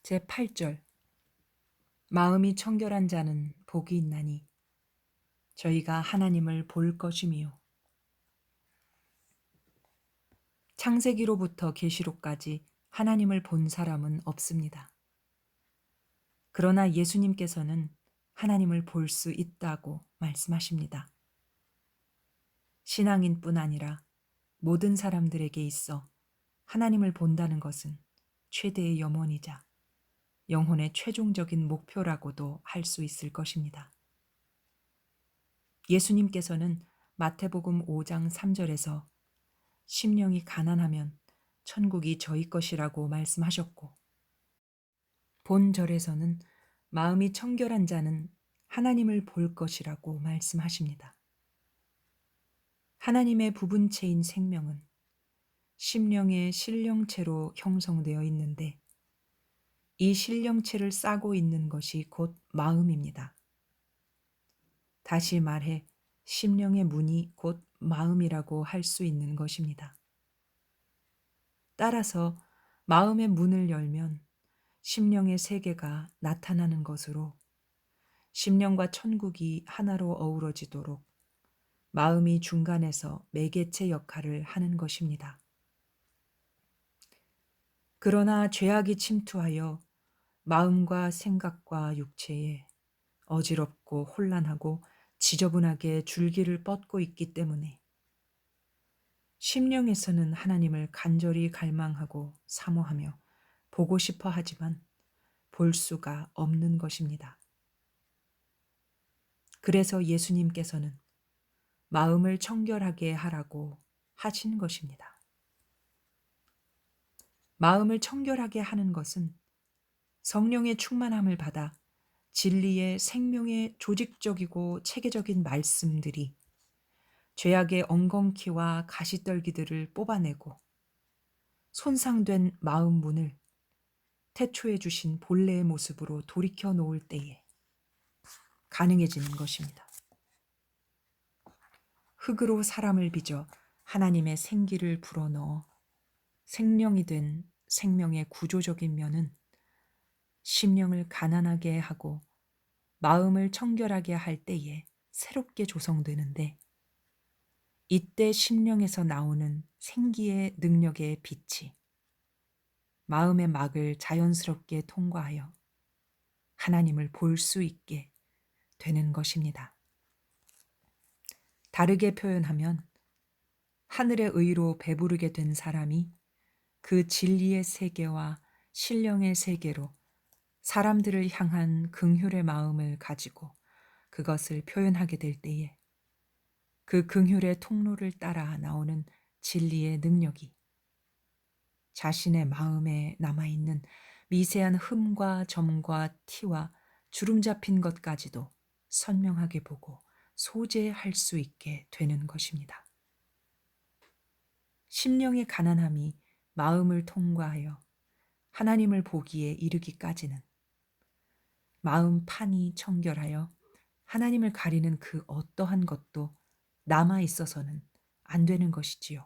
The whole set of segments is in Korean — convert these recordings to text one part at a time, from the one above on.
제8절 마음이 청결한 자는 복이 있나니 저희가 하나님을 볼 것임이요. 창세기로부터 계시록까지 하나님을 본 사람은 없습니다. 그러나 예수님께서는 하나님을 볼 수 있다고 말씀하십니다. 신앙인뿐 아니라 모든 사람들에게 있어 하나님을 본다는 것은 최대의 염원이자 영혼의 최종적인 목표라고도 할 수 있을 것입니다. 예수님께서는 마태복음 5장 3절에서 심령이 가난하면 천국이 저희 것이라고 말씀하셨고, 본절에서는 마음이 청결한 자는 하나님을 볼 것이라고 말씀하십니다. 하나님의 부분체인 생명은 심령의 신령체로 형성되어 있는데, 이 신령체를 싸고 있는 것이 곧 마음입니다. 다시 말해 심령의 문이 곧 마음이라고 할 수 있는 것입니다. 따라서 마음의 문을 열면 심령의 세계가 나타나는 것으로 심령과 천국이 하나로 어우러지도록 마음이 중간에서 매개체 역할을 하는 것입니다. 그러나 죄악이 침투하여 마음과 생각과 육체에 어지럽고 혼란하고 지저분하게 줄기를 뻗고 있기 때문에 심령에서는 하나님을 간절히 갈망하고 사모하며 보고 싶어 하지만 볼 수가 없는 것입니다. 그래서 예수님께서는 마음을 청결하게 하라고 하신 것입니다. 마음을 청결하게 하는 것은 성령의 충만함을 받아 진리의 생명의 조직적이고 체계적인 말씀들이 죄악의 엉겅퀴와 가시떨기들을 뽑아내고 손상된 마음 문을 태초에 주신 본래의 모습으로 돌이켜 놓을 때에 가능해지는 것입니다. 흙으로 사람을 빚어 하나님의 생기를 불어넣어 생명이 된 생명의 구조적인 면은 심령을 가난하게 하고 마음을 청결하게 할 때에 새롭게 조성되는데, 이때 심령에서 나오는 생기의 능력의 빛이 마음의 막을 자연스럽게 통과하여 하나님을 볼 수 있게 되는 것입니다. 다르게 표현하면 하늘의 의로 배부르게 된 사람이 그 진리의 세계와 신령의 세계로 사람들을 향한 긍휼의 마음을 가지고 그것을 표현하게 될 때에 그 긍휼의 통로를 따라 나오는 진리의 능력이 자신의 마음에 남아있는 미세한 흠과 점과 티와 주름 잡힌 것까지도 선명하게 보고 소재할 수 있게 되는 것입니다. 심령의 가난함이 마음을 통과하여 하나님을 보기에 이르기까지는 마음 판이 청결하여 하나님을 가리는 그 어떠한 것도 남아 있어서는 안 되는 것이지요.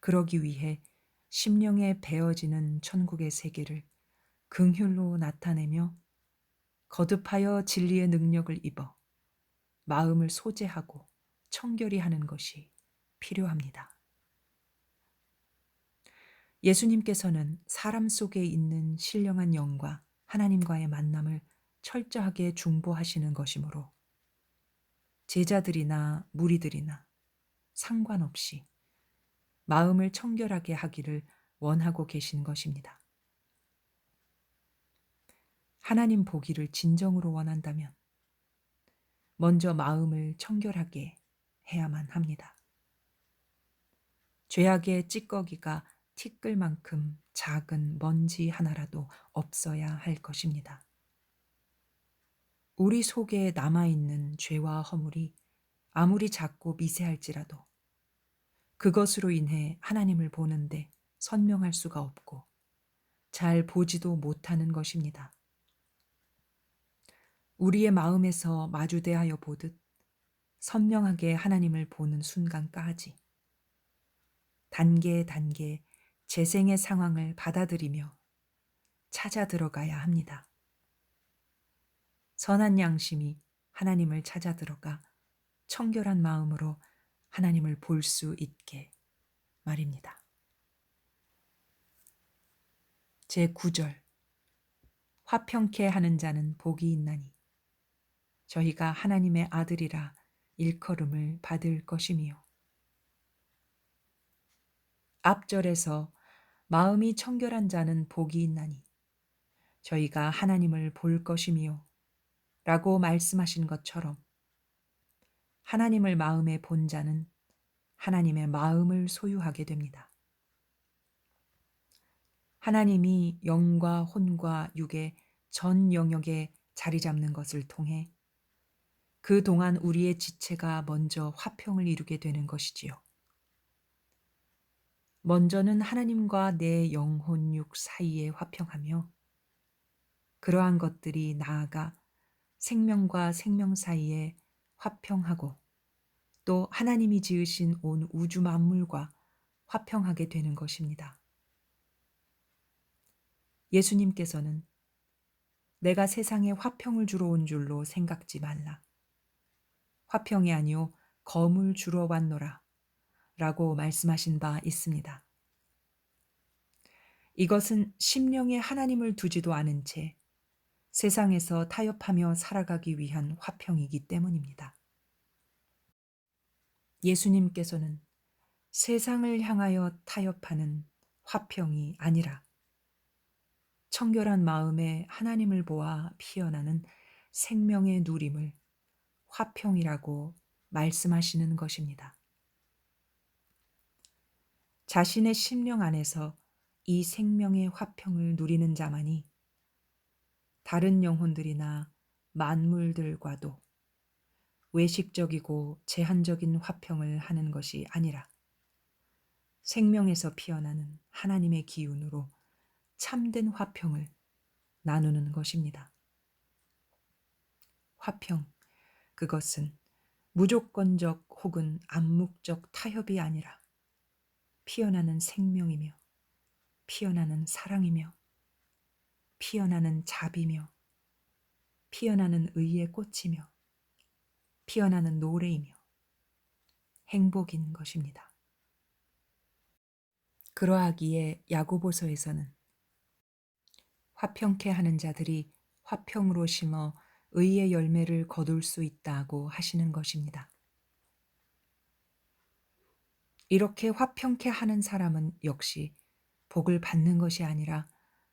그러기 위해 심령에 베어지는 천국의 세계를 긍휼로 나타내며 거듭하여 진리의 능력을 입어 마음을 소재하고 청결히 하는 것이 필요합니다. 예수님께서는 사람 속에 있는 신령한 영과 하나님과의 만남을 철저하게 중보하시는 것이므로 제자들이나 무리들이나 상관없이 마음을 청결하게 하기를 원하고 계신 것입니다. 하나님 보기를 진정으로 원한다면 먼저 마음을 청결하게 해야만 합니다. 죄악의 찌꺼기가 티끌만큼 작은 먼지 하나라도 없어야 할 것입니다. 우리 속에 남아있는 죄와 허물이 아무리 작고 미세할지라도 그것으로 인해 하나님을 보는데 선명할 수가 없고 잘 보지도 못하는 것입니다. 우리의 마음에서 마주대하여 보듯 선명하게 하나님을 보는 순간까지 단계 재생의 상황을 받아들이며 찾아 들어가야 합니다. 선한 양심이 하나님을 찾아 들어가 청결한 마음으로 하나님을 볼 수 있게 말입니다. 제9절 화평케 하는 자는 복이 있나니 저희가 하나님의 아들이라 일컬음을 받을 것이미요. 앞절에서 마음이 청결한 자는 복이 있나니 저희가 하나님을 볼 것이미요 라고 말씀하신 것처럼 하나님을 마음에 본 자는 하나님의 마음을 소유하게 됩니다. 하나님이 영과 혼과 육의 전 영역에 자리 잡는 것을 통해 그동안 우리의 지체가 먼저 화평을 이루게 되는 것이지요. 먼저는 하나님과 내 영혼 육 사이에 화평하며 그러한 것들이 나아가 생명과 생명 사이에 화평하고 또 하나님이 지으신 온 우주 만물과 화평하게 되는 것입니다. 예수님께서는 내가 세상에 화평을 주러 온 줄로 생각지 말라. 화평이 아니요 검을 주러 왔노라 라고 말씀하신 바 있습니다. 이것은 심령에 하나님을 두지도 않은 채 세상에서 타협하며 살아가기 위한 화평이기 때문입니다. 예수님께서는 세상을 향하여 타협하는 화평이 아니라 청결한 마음에 하나님을 보아 피어나는 생명의 누림을 화평이라고 말씀하시는 것입니다. 자신의 심령 안에서 이 생명의 화평을 누리는 자만이 다른 영혼들이나 만물들과도 외식적이고 제한적인 화평을 하는 것이 아니라 생명에서 피어나는 하나님의 기운으로 참된 화평을 나누는 것입니다. 화평, 그것은 무조건적 혹은 암묵적 타협이 아니라 피어나는 생명이며 피어나는 사랑이며 피어나는 자비며 피어나는 의의 꽃이며 피어나는 노래이며 행복인 것입니다. 그러하기에 야고보서에서는 화평케 하는 자들이 화평으로 심어 의의 열매를 거둘 수 있다고 하시는 것입니다. 이렇게 화평케 하는 사람은 역시 복을 받는 것이 아니라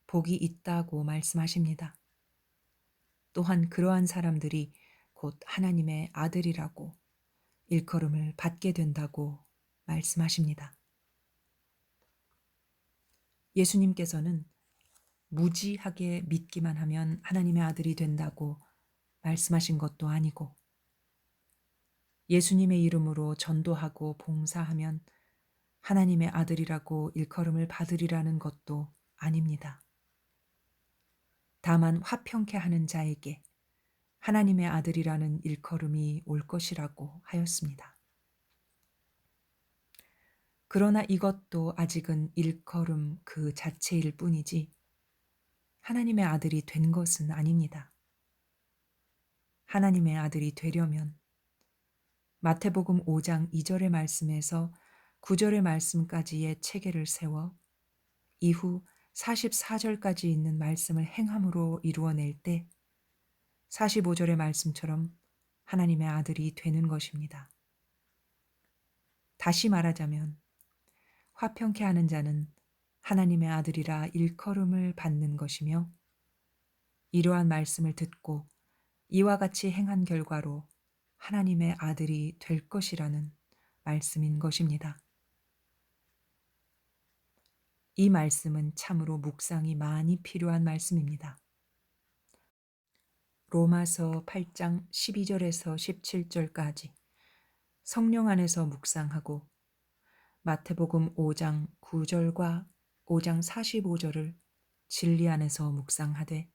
복이 있다고 말씀하십니다. 또한 그러한 사람들이 곧 하나님의 아들이라고 일컬음을 받게 된다고 말씀하십니다. 예수님께서는 무지하게 믿기만 하면 하나님의 아들이 된다고 말씀하신 것도 아니고 예수님의 이름으로 전도하고 봉사하면 하나님의 아들이라고 일컬음을 받으리라는 것도 아닙니다. 다만 화평케 하는 자에게 하나님의 아들이라는 일컬음이 올 것이라고 하였습니다. 그러나 이것도 아직은 일컬음 그 자체일 뿐이지 하나님의 아들이 된 것은 아닙니다. 하나님의 아들이 되려면 마태복음 5장 2절의 말씀에서 9절의 말씀까지의 체계를 세워 이후 44절까지 있는 말씀을 행함으로 이루어낼 때 45절의 말씀처럼 하나님의 아들이 되는 것입니다. 다시 말하자면 화평케 하는 자는 하나님의 아들이라 일컬음을 받는 것이며 이러한 말씀을 듣고 이와 같이 행한 결과로 하나님의 아들이 될 것이라는 말씀인 것입니다. 이 말씀은 참으로 묵상이 많이 필요한 말씀입니다. 로마서 8장 12절에서 17절까지 성령 안에서 묵상하고 마태복음 5장 9절과 5장 45절을 진리 안에서 묵상하되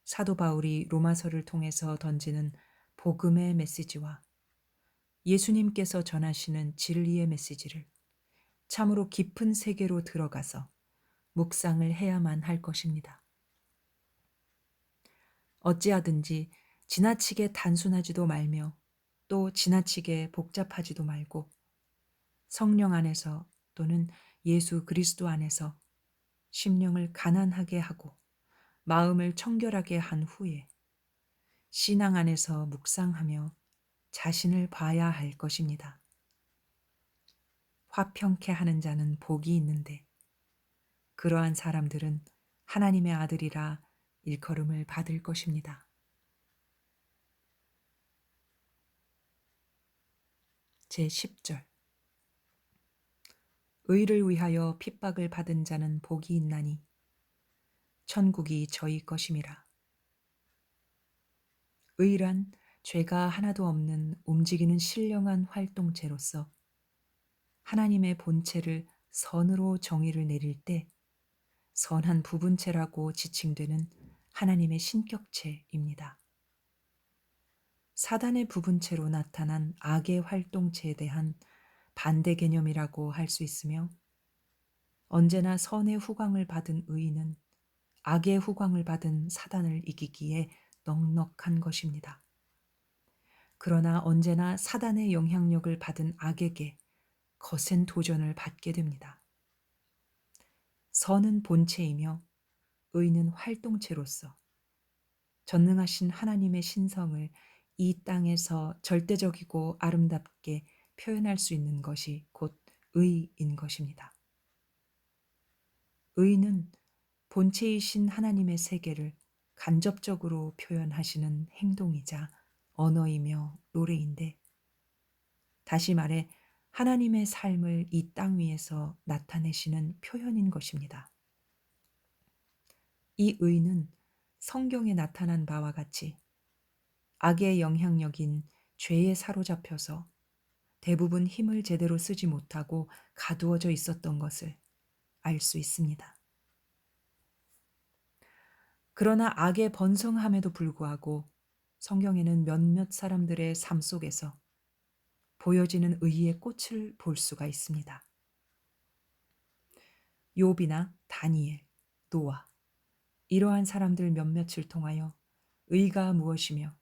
사도 바울이 로마서를 통해서 던지는 복음의 메시지와 예수님께서 전하시는 진리의 메시지를 참으로 깊은 세계로 들어가서 묵상을 해야만 할 것입니다. 어찌하든지 지나치게 단순하지도 말며 또 지나치게 복잡하지도 말고 성령 안에서 또는 예수 그리스도 안에서 심령을 가난하게 하고 마음을 청결하게 한 후에 신앙 안에서 묵상하며 자신을 봐야 할 것입니다. 화평케 하는 자는 복이 있는데 그러한 사람들은 하나님의 아들이라 일컬음을 받을 것입니다. 제10절 의를 위하여 핍박을 받은 자는 복이 있나니 천국이 저희 것임이라. 의란 죄가 하나도 없는 움직이는 신령한 활동체로서 하나님의 본체를 선으로 정의를 내릴 때 선한 부분체라고 지칭되는 하나님의 신격체입니다. 사단의 부분체로 나타난 악의 활동체에 대한 반대 개념이라고 할 수 있으며 언제나 선의 후광을 받은 의인은 악의 후광을 받은 사단을 이기기에 넉넉한 것입니다. 그러나 언제나 사단의 영향력을 받은 악에게 거센 도전을 받게 됩니다. 선은 본체이며 의는 활동체로서 전능하신 하나님의 신성을 이 땅에서 절대적이고 아름답게 표현할 수 있는 것이 곧 의인 것입니다. 의는 본체이신 하나님의 세계를 간접적으로 표현하시는 행동이자 언어이며 노래인데, 다시 말해 하나님의 삶을 이 땅 위에서 나타내시는 표현인 것입니다. 이 의는 성경에 나타난 바와 같이 악의 영향력인 죄에 사로잡혀서 대부분 힘을 제대로 쓰지 못하고 가두어져 있었던 것을 알 수 있습니다. 그러나 악의 번성함에도 불구하고 성경에는 몇몇 사람들의 삶 속에서 보여지는 의의 꽃을 볼 수가 있습니다. 욥이나 다니엘, 노아, 이러한 사람들 몇몇을 통하여 의가 무엇이며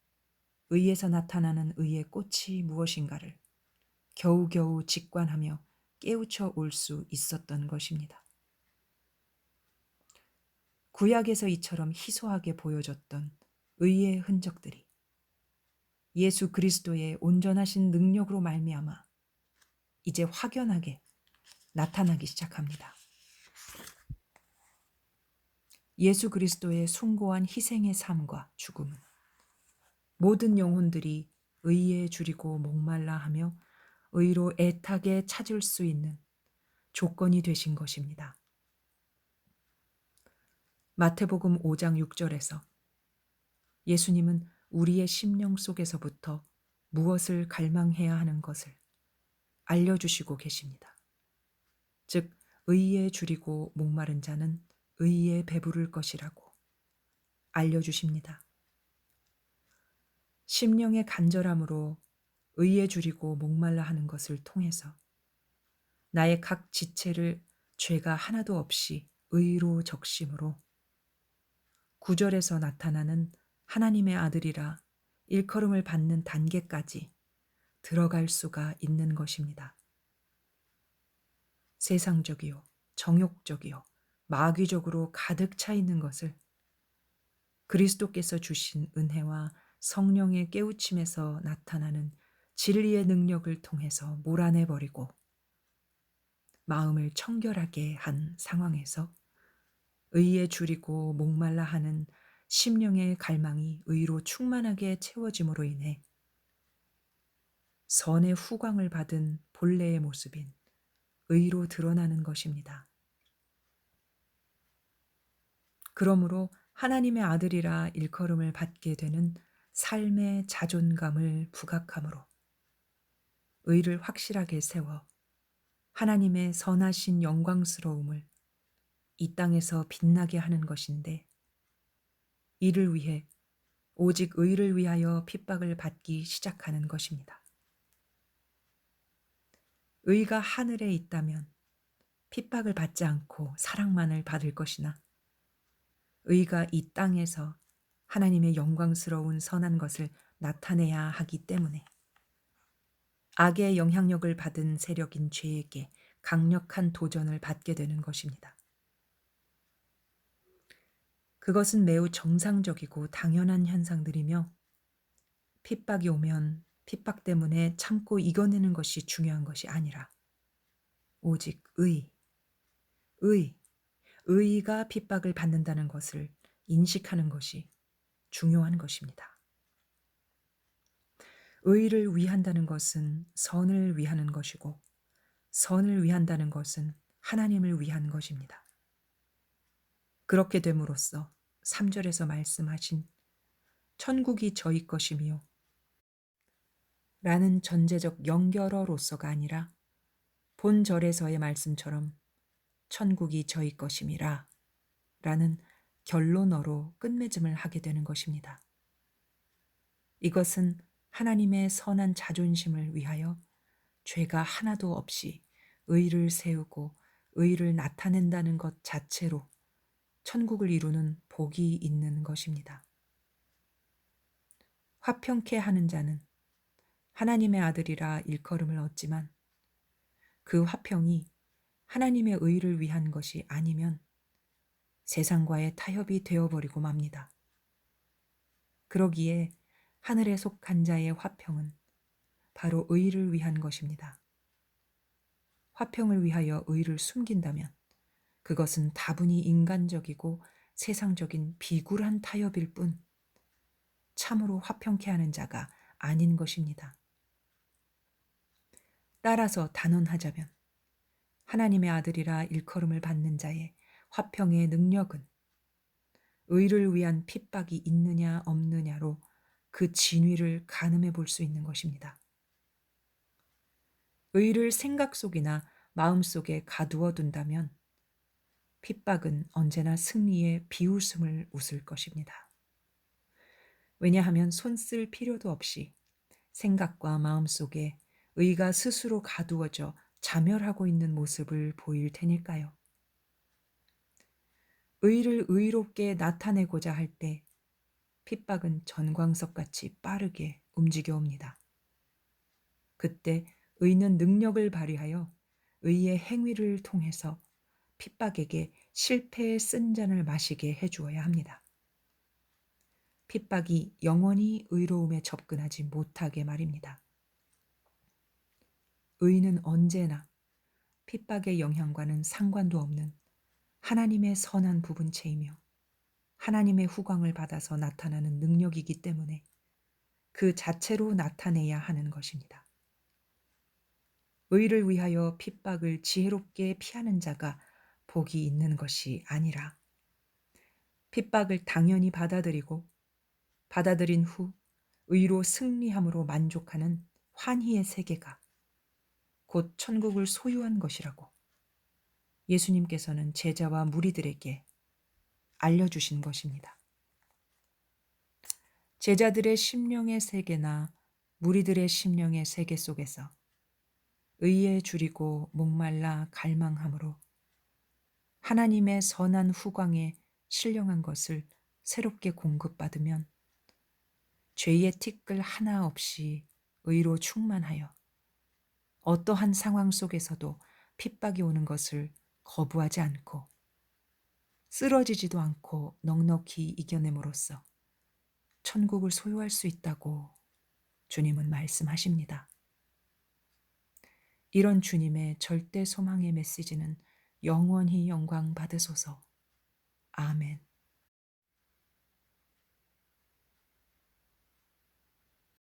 의에서 나타나는 의의 꽃이 무엇인가를 겨우겨우 직관하며 깨우쳐 올 수 있었던 것입니다. 구약에서 이처럼 희소하게 보여졌던 의의 흔적들이 예수 그리스도의 온전하신 능력으로 말미암아 이제 확연하게 나타나기 시작합니다. 예수 그리스도의 숭고한 희생의 삶과 죽음은 모든 영혼들이 의에 줄이고 목말라 하며 의로 애타게 찾을 수 있는 조건이 되신 것입니다. 마태복음 5장 6절에서 예수님은 우리의 심령 속에서부터 무엇을 갈망해야 하는 것을 알려주시고 계십니다. 즉 의에 줄이고 목마른 자는 의에 배부를 것이라고 알려주십니다. 심령의 간절함으로 의에 줄이고 목말라 하는 것을 통해서 나의 각 지체를 죄가 하나도 없이 의로 적심으로 구절에서 나타나는 하나님의 아들이라 일컬음을 받는 단계까지 들어갈 수가 있는 것입니다. 세상적이요, 정욕적이요, 마귀적으로 가득 차 있는 것을 그리스도께서 주신 은혜와 성령의 깨우침에서 나타나는 진리의 능력을 통해서 몰아내버리고 마음을 청결하게 한 상황에서 의에 줄이고 목말라 하는 심령의 갈망이 의로 충만하게 채워짐으로 인해 선의 후광을 받은 본래의 모습인 의로 드러나는 것입니다. 그러므로 하나님의 아들이라 일컬음을 받게 되는 삶의 자존감을 부각함으로 의를 확실하게 세워 하나님의 선하신 영광스러움을 이 땅에서 빛나게 하는 것인데, 이를 위해 오직 의를 위하여 핍박을 받기 시작하는 것입니다. 의가 하늘에 있다면 핍박을 받지 않고 사랑만을 받을 것이나 의가 이 땅에서 하나님의 영광스러운 선한 것을 나타내야 하기 때문에 악의 영향력을 받은 세력인 죄에게 강력한 도전을 받게 되는 것입니다. 그것은 매우 정상적이고 당연한 현상들이며 핍박이 오면 핍박 때문에 참고 이겨내는 것이 중요한 것이 아니라 오직 의, 의가 핍박을 받는다는 것을 인식하는 것이 중요한 것입니다. 의를 위한다는 것은 선을 위하는 것이고 선을 위한다는 것은 하나님을 위한 것입니다. 그렇게 됨으로써 3절에서 말씀하신 천국이 저희 것이며 라는 전제적 연결어로서가 아니라 본절에서의 말씀처럼 천국이 저희 것임이라 라는 결론어로 끝맺음을 하게 되는 것입니다. 이것은 하나님의 선한 자존심을 위하여 죄가 하나도 없이 의를 세우고 의를 나타낸다는 것 자체로 천국을 이루는 복이 있는 것입니다. 화평케 하는 자는 하나님의 아들이라 일컬음을 얻지만 그 화평이 하나님의 의를 위한 것이 아니면 세상과의 타협이 되어버리고 맙니다. 그러기에 하늘에 속한 자의 화평은 바로 의를 위한 것입니다. 화평을 위하여 의를 숨긴다면 그것은 다분히 인간적이고 세상적인 비굴한 타협일 뿐 참으로 화평케 하는 자가 아닌 것입니다. 따라서 단언하자면 하나님의 아들이라 일컬음을 받는 자의 화평의 능력은 의를 위한 핍박이 있느냐 없느냐로 그 진위를 가늠해 볼 수 있는 것입니다. 의를 생각 속이나 마음 속에 가두어 둔다면 핍박은 언제나 승리의 비웃음을 웃을 것입니다. 왜냐하면 손 쓸 필요도 없이 생각과 마음 속에 의가 스스로 가두어져 자멸하고 있는 모습을 보일 테니까요. 의를 의롭게 나타내고자 할 때 핍박은 전광석같이 빠르게 움직여 옵니다. 그때 의는 능력을 발휘하여 의의 행위를 통해서 핍박에게 실패의 쓴 잔을 마시게 해주어야 합니다. 핍박이 영원히 의로움에 접근하지 못하게 말입니다. 의는 언제나 핍박의 영향과는 상관도 없는 하나님의 선한 부분체이며 하나님의 후광을 받아서 나타나는 능력이기 때문에 그 자체로 나타내야 하는 것입니다. 의를 위하여 핍박을 지혜롭게 피하는 자가 복이 있는 것이 아니라 핍박을 당연히 받아들이고 받아들인 후 의로 승리함으로 만족하는 환희의 세계가 곧 천국을 소유한 것이라고 예수님께서는 제자와 무리들에게 알려주신 것입니다. 제자들의 심령의 세계나 무리들의 심령의 세계 속에서 의에 줄이고 목말라 갈망함으로 하나님의 선한 후광에 신령한 것을 새롭게 공급받으면 죄의 티끌 하나 없이 의로 충만하여 어떠한 상황 속에서도 핍박이 오는 것을 거부하지 않고 쓰러지지도 않고 넉넉히 이겨냄으로써 천국을 소유할 수 있다고 주님은 말씀하십니다. 이런 주님의 절대 소망의 메시지는 영원히 영광 받으소서. 아멘.